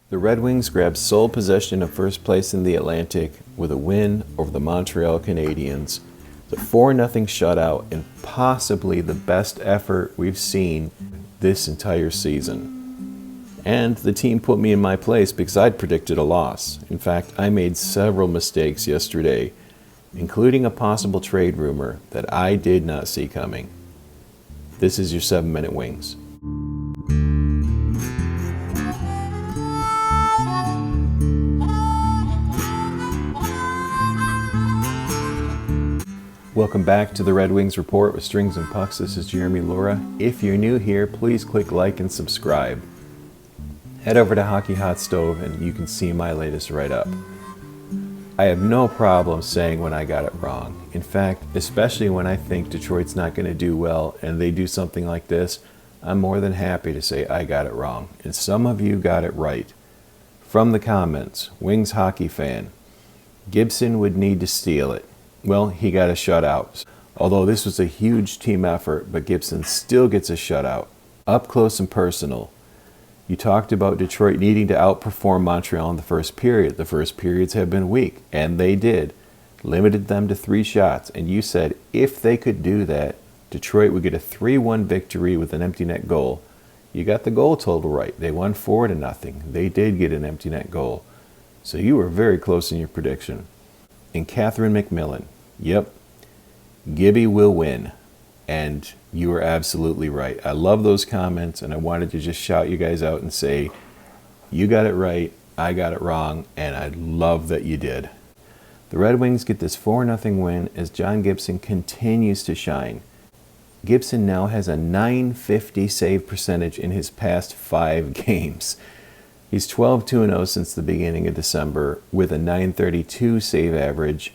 The Red Wings grabbed sole possession of first place in the Atlantic with a win over the Montreal Canadiens. The 4-0 shutout and possibly the best effort we've seen this entire season. And the team put me in my place because I'd predicted a loss. In fact, I made several mistakes yesterday, including a possible trade rumor that I did not see coming. This is your 7-Minute Wings. Welcome back to the Red Wings Report with Strings and Pucks. This is Jeremy Laura. If you're new here, please click like and subscribe. Head over to Hockey Hot Stove and you can see my latest write-up. I have no problem saying when I got it wrong. In fact, especially when I think Detroit's not going to do well and they do something like this, I'm more than happy to say I got it wrong. And some of you got it right. From the comments, Wings hockey fan, Gibson would need to steal it. Well, he got a shutout. Although this was a huge team effort, but Gibson still gets a shutout. Up close and personal. You talked about Detroit needing to outperform Montreal in the first period. The first periods have been weak, and they did. Limited them to 3 shots, and you said if they could do that, Detroit would get a 3-1 victory with an empty net goal. You got the goal total right. They won 4-0. They did get an empty net goal. So you were very close in your prediction. And Catherine McMillan, yep, Gibby will win. And you were absolutely right. I love those comments, and I wanted to just shout you guys out and say, you got it right, I got it wrong, and I love that you did. The Red Wings get this 4-0 win as John Gibson continues to shine. Gibson now has a .950 save percentage in his past 5 games. He's 12-2-0 since the beginning of December with a .932 save average,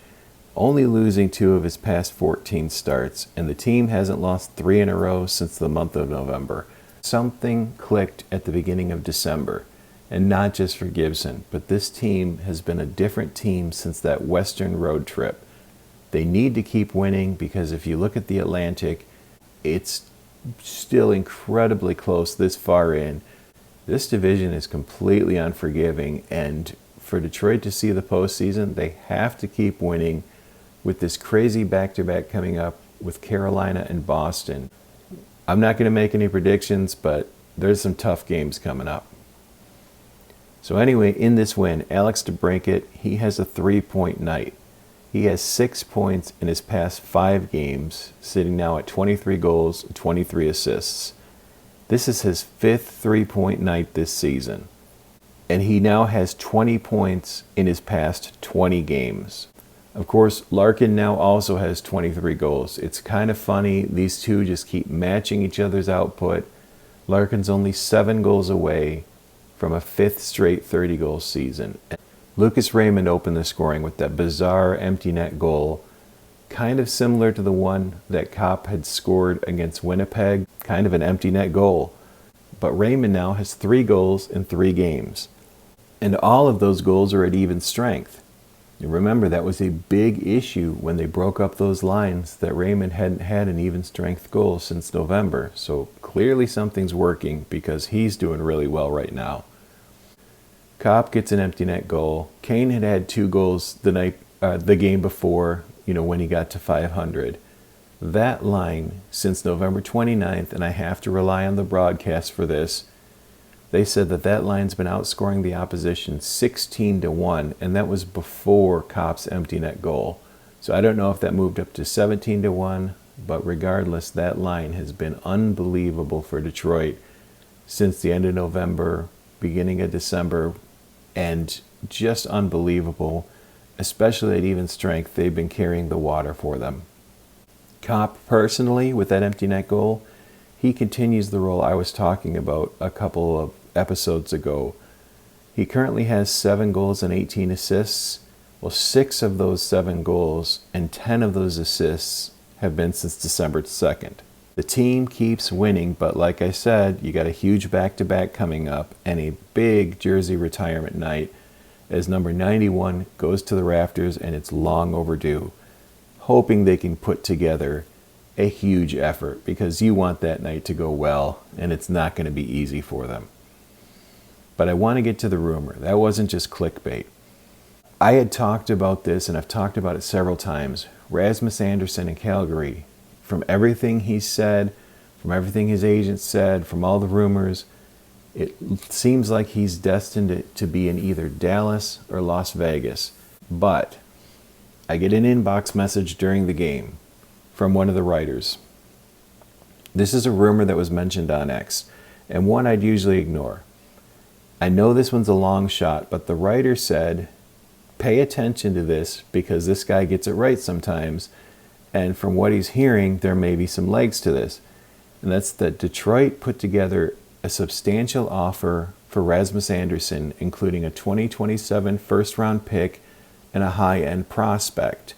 only losing 2 of his past 14 starts, and the team hasn't lost 3 in a row since the month of November. Something clicked at the beginning of December, and not just for Gibson, but this team has been a different team since that Western road trip. They need to keep winning because if you look at the Atlantic, it's still incredibly close this far in. This division is completely unforgiving, and for Detroit to see the postseason, they have to keep winning with this crazy back-to-back coming up with Carolina and Boston. I'm not going to make any predictions, but there's some tough games coming up. So anyway, in this win, Alex DeBrincat, he has a 3-point night. He has 6 points in his past 5 games, sitting now at 23 goals and 23 assists. This is his 5th 3-point night this season. And he now has 20 points in his past 20 games. Of course, Larkin now also has 23 goals. It's kind of funny. These two just keep matching each other's output. Larkin's only 7 goals away from a 5th straight 30-goal season. Lucas Raymond opened the scoring with that bizarre empty net goal, kind of similar to the one that Copp had scored against Winnipeg, kind of an empty net goal. But Raymond now has 3 goals in 3 games. And all of those goals are at even strength. And remember, that was a big issue when they broke up those lines, that Raymond hadn't had an even strength goal since November. So clearly something's working because he's doing really well right now. Copp gets an empty net goal. Kane had 2 goals the game before, when he got to 500. That line, since November 29th, and I have to rely on the broadcast for this, they said that line's been outscoring the opposition 16-1, and that was before Copp's empty net goal. So I don't know if that moved up to 17-1, but regardless, that line has been unbelievable for Detroit since the end of November, beginning of December, and just unbelievable. Especially at even strength, they've been carrying the water for them. Copp, personally, with that empty net goal, he continues the role I was talking about a couple of episodes ago. He currently has 7 goals and 18 assists. Well, 6 of those 7 goals and 10 of those assists have been since December 2nd. The team keeps winning, but like I said, you got a huge back-to-back coming up and a big jersey retirement night as number 91 goes to the rafters, and it's long overdue. Hoping they can put together a huge effort because you want that night to go well, and it's not going to be easy for them. But I want to get to the rumor. That wasn't just clickbait. I had talked about this, and I've talked about it several times. Rasmus Andersson in Calgary, from everything he said, from everything his agent said, from all the rumors, it seems like he's destined to be in either Dallas or Las Vegas. But I get an inbox message during the game from one of the writers. This is a rumor that was mentioned on X, and one I'd usually ignore. I know this one's a long shot, but the writer said, pay attention to this because this guy gets it right sometimes, and from what he's hearing, there may be some legs to this. And that's that Detroit put together a substantial offer for Rasmus Andersson, including a 2027 first-round pick and a high-end prospect.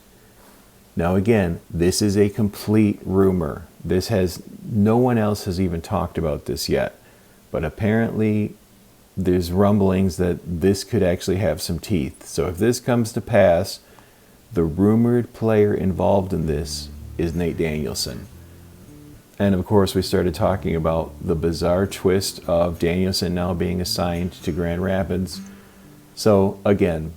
Now again, this is a complete rumor. No one else has even talked about this yet, but apparently there's rumblings that this could actually have some teeth. So if this comes to pass, the rumored player involved in this is Nate Danielson. And of course, we started talking about the bizarre twist of Danielson now being assigned to Grand Rapids. So again,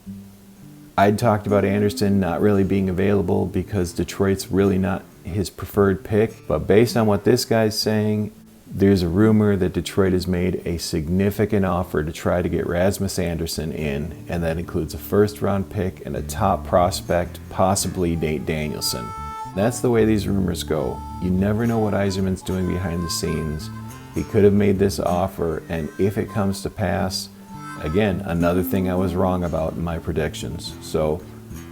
I'd talked about Andersson not really being available because Detroit's really not his preferred pick. But based on what this guy's saying, there's a rumor that Detroit has made a significant offer to try to get Rasmus Andersson in, and that includes a first-round pick and a top prospect, possibly Nate Danielson. That's the way these rumors go. You never know what Yzerman's doing behind the scenes. He could have made this offer, and if it comes to pass, again, another thing I was wrong about in my predictions. So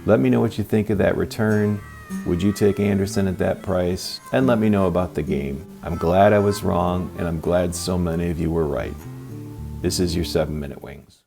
let me know what you think of that return. Would you take Andersson at that price? And let me know about the game. I'm glad I was wrong, and I'm glad so many of you were right. This is your 7 Minute Wings.